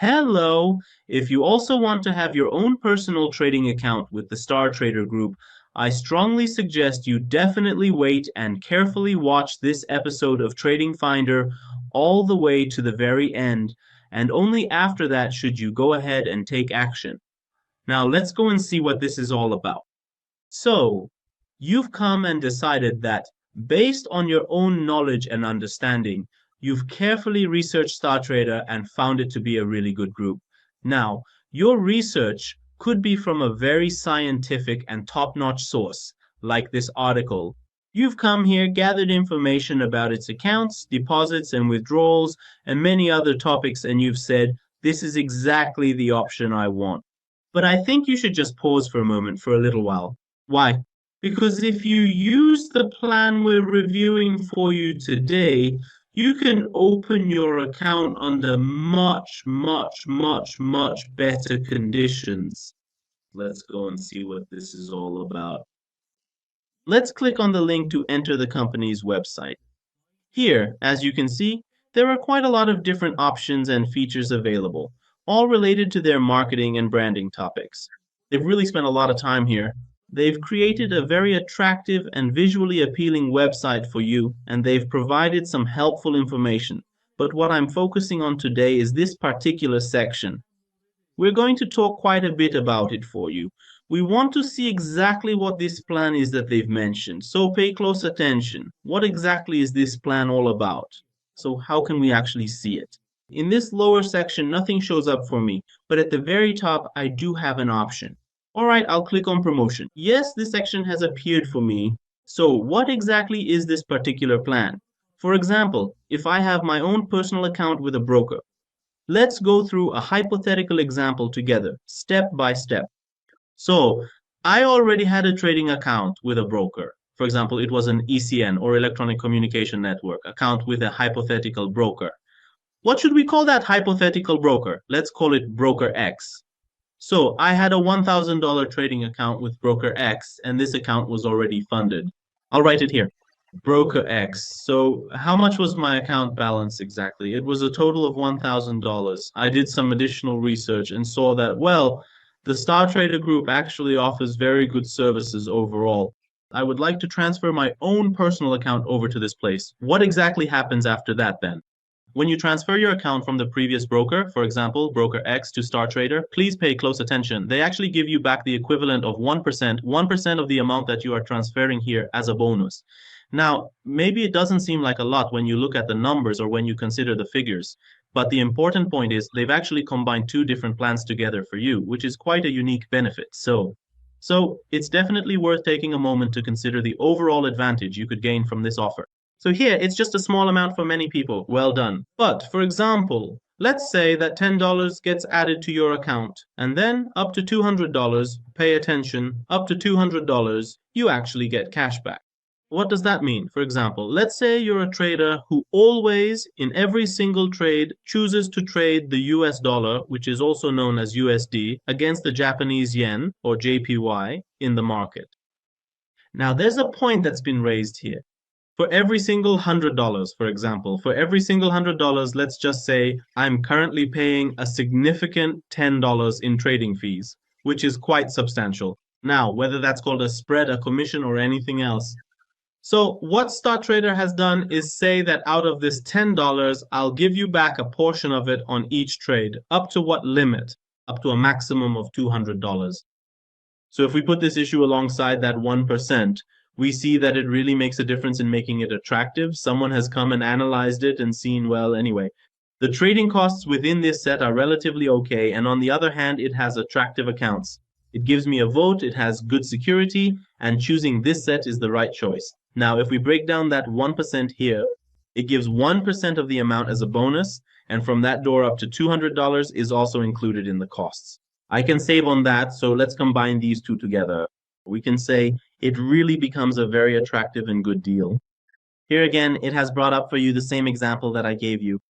Hello! If you also want to have your own personal trading account with the StarTrader group, I strongly suggest you definitely wait and carefully watch this episode of TradingFinder all the way to the very end, and only after that should you go ahead and take action. Now let's go and see what this is all about. So, you've come and decided that, based on your own knowledge and understanding, you've carefully researched StarTrader and found it to be a really good group. Now, your research could be from a very scientific and top-notch source, like this article. You've come here, gathered information about its accounts, deposits, and withdrawals, and many other topics, and you've said, this is exactly the option I want. But I think you should just pause for a moment for a little while. Why? Because if you use the plan we're reviewing for you today, you can open your account under much, much, much, much better conditions. Let's go and see what this is all about. Let's click on the link to enter the company's website. Here, as you can see, there are quite a lot of different options and features available, all related to their marketing and branding topics. They've really spent a lot of time here. They've created a very attractive and visually appealing website for you, and they've provided some helpful information. But what I'm focusing on today is this particular section. We're going to talk quite a bit about it for you. We want to see exactly what this plan is that they've mentioned, so pay close attention. What exactly is this plan all about? So how can we actually see it? In this lower section, nothing shows up for me, but at the very top, I do have an option. All right, I'll click on promotion. Yes, this section has appeared for me. So what exactly is this particular plan? For example, if I have my own personal account with a broker, let's go through a hypothetical example together, step by step. So I already had a trading account with a broker. For example, it was an ECN or Electronic Communication Network account with a hypothetical broker. What should we call that hypothetical broker? Let's call it Broker X. So I had a $1,000 trading account with Broker X, and this account was already funded. I'll write it here. Broker X. So how much was my account balance exactly? It was a total of $1,000. I did some additional research and saw that, well, the StarTrader group actually offers very good services overall. I would like to transfer my own personal account over to this place. What exactly happens after that then? When you transfer your account from the previous broker, for example, Broker X to StarTrader, please pay close attention. They actually give you back the equivalent of 1% of the amount that you are transferring here as a bonus. Now, maybe it doesn't seem like a lot when you look at the numbers or when you consider the figures, but the important point is they've actually combined two different plans together for you, which is quite a unique benefit. So it's definitely worth taking a moment to consider the overall advantage you could gain from this offer. So here, it's just a small amount for many people. Well done. But, for example, let's say that $10 gets added to your account, and then up to $200, pay attention, up to $200, you actually get cash back. What does that mean? For example, let's say you're a trader who always, in every single trade, chooses to trade the US dollar, which is also known as USD, against the Japanese yen, or JPY, in the market. Now, there's a point that's been raised here. For every single $100, for example, for every single $100, let's just say I'm currently paying a significant $10 in trading fees, which is quite substantial. Now, whether that's called a spread, a commission, or anything else. So what StarTrader has done is say that out of this $10, I'll give you back a portion of it on each trade. Up to what limit? Up to a maximum of $200. So if we put this issue alongside that 1%, we see that it really makes a difference in making it attractive. Someone has come and analyzed it and seen, well, anyway, the trading costs within this set are relatively okay. And on the other hand, it has attractive accounts. It gives me a vote, it has good security, and choosing this set is the right choice. Now, if we break down that 1% here, it gives 1% of the amount as a bonus, and from that door up to $200 is also included in the costs. I can save on that, so let's combine these two together. We can say it really becomes a very attractive and good deal. Here again, it has brought up for you the same example that I gave you.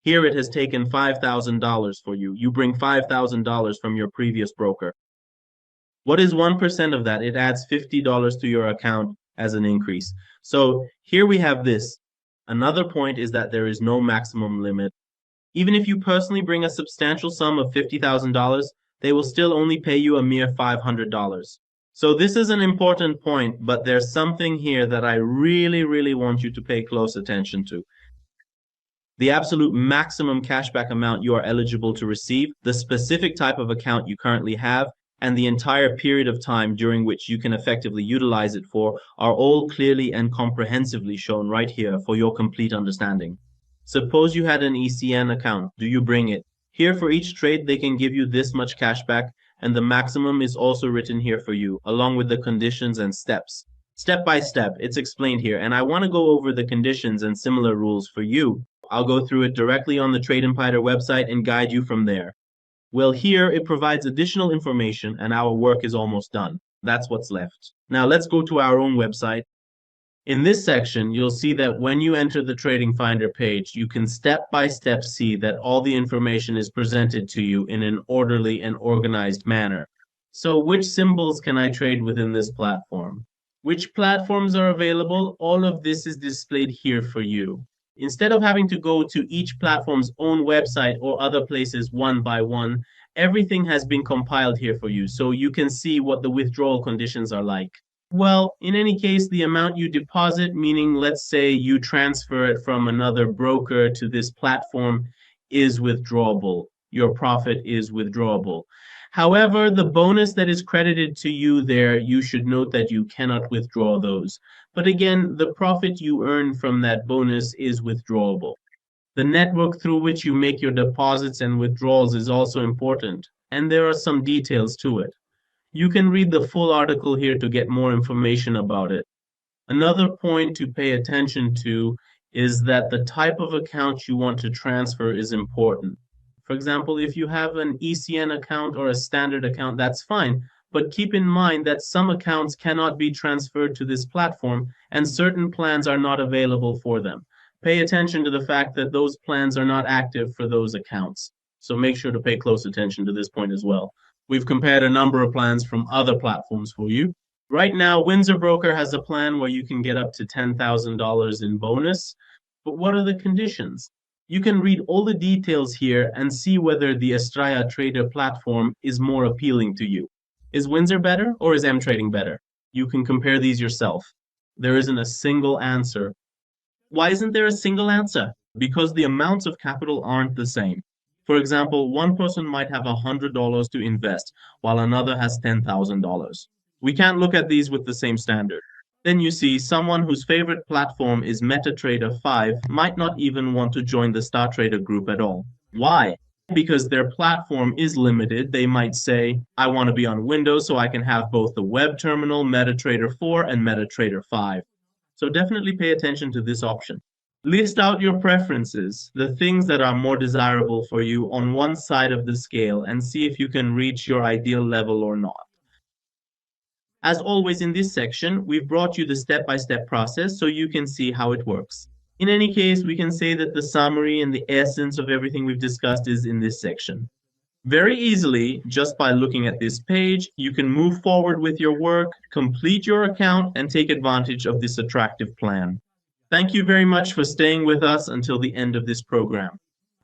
Here it has taken $5,000 for you. You bring $5,000 from your previous broker. What is 1% of that? It adds $50 to your account as an increase. So here we have this. Another point is that there is no maximum limit. Even if you personally bring a substantial sum of $50,000, they will still only pay you a mere $500. So this is an important point, but there's something here that I really, really want you to pay close attention to. The absolute maximum cashback amount you are eligible to receive, the specific type of account you currently have, and the entire period of time during which you can effectively utilize it for are all clearly and comprehensively shown right here for your complete understanding. Suppose you had an ECN account. Do you bring it? Here for each trade, they can give you this much cashback, and the maximum is also written here for you, along with the conditions and steps. Step by step, it's explained here, and I want to go over the conditions and similar rules for you. I'll go through it directly on the TradingFinder website and guide you from there. Well, here it provides additional information and our work is almost done. That's what's left. Now let's go to our own website. In this section, you'll see that when you enter the TradingFinder page, you can step by step see that all the information is presented to you in an orderly and organized manner. So which symbols can I trade within this platform? Which platforms are available? All of this is displayed here for you. Instead of having to go to each platform's own website or other places one by one, everything has been compiled here for you, so you can see what the withdrawal conditions are like. Well, in any case, the amount you deposit, meaning let's say you transfer it from another broker to this platform, is withdrawable. Your profit is withdrawable. However, the bonus that is credited to you there, you should note that you cannot withdraw those. But again, the profit you earn from that bonus is withdrawable. The network through which you make your deposits and withdrawals is also important, and there are some details to it. You can read the full article here to get more information about it. Another point to pay attention to is that the type of account you want to transfer is important. For example, if you have an ECN account or a standard account, that's fine. But keep in mind that some accounts cannot be transferred to this platform and certain plans are not available for them. Pay attention to the fact that those plans are not active for those accounts. So make sure to pay close attention to this point as well. We've compared a number of plans from other platforms for you. Right now, Windsor Broker has a plan where you can get up to $10,000 in bonus. But what are the conditions? You can read all the details here and see whether the STARTRADER platform is more appealing to you. Is Windsor better or is M-Trading better? You can compare these yourself. There isn't a single answer. Why isn't there a single answer? Because the amounts of capital aren't the same. For example, one person might have $100 to invest, while another has $10,000. We can't look at these with the same standard. Then you see someone whose favorite platform is MetaTrader 5 might not even want to join the STARTRADER group at all. Why? Because their platform is limited. They might say, I want to be on Windows so I can have both the web terminal, MetaTrader 4 and MetaTrader 5. So definitely pay attention to this option. List out your preferences, the things that are more desirable for you on one side of the scale, and see if you can reach your ideal level or not. As always in this section, we've brought you the step-by-step process so you can see how it works. In any case, we can say that the summary and the essence of everything we've discussed is in this section. Very easily, just by looking at this page, you can move forward with your work, complete your account, and take advantage of this attractive plan. Thank you very much for staying with us until the end of this program.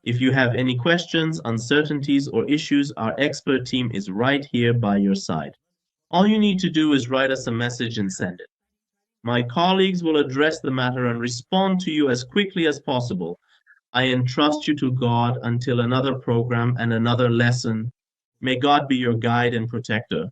If you have any questions, uncertainties, or issues, our expert team is right here by your side. All you need to do is write us a message and send it. My colleagues will address the matter and respond to you as quickly as possible. I entrust you to God until another program and another lesson. May God be your guide and protector.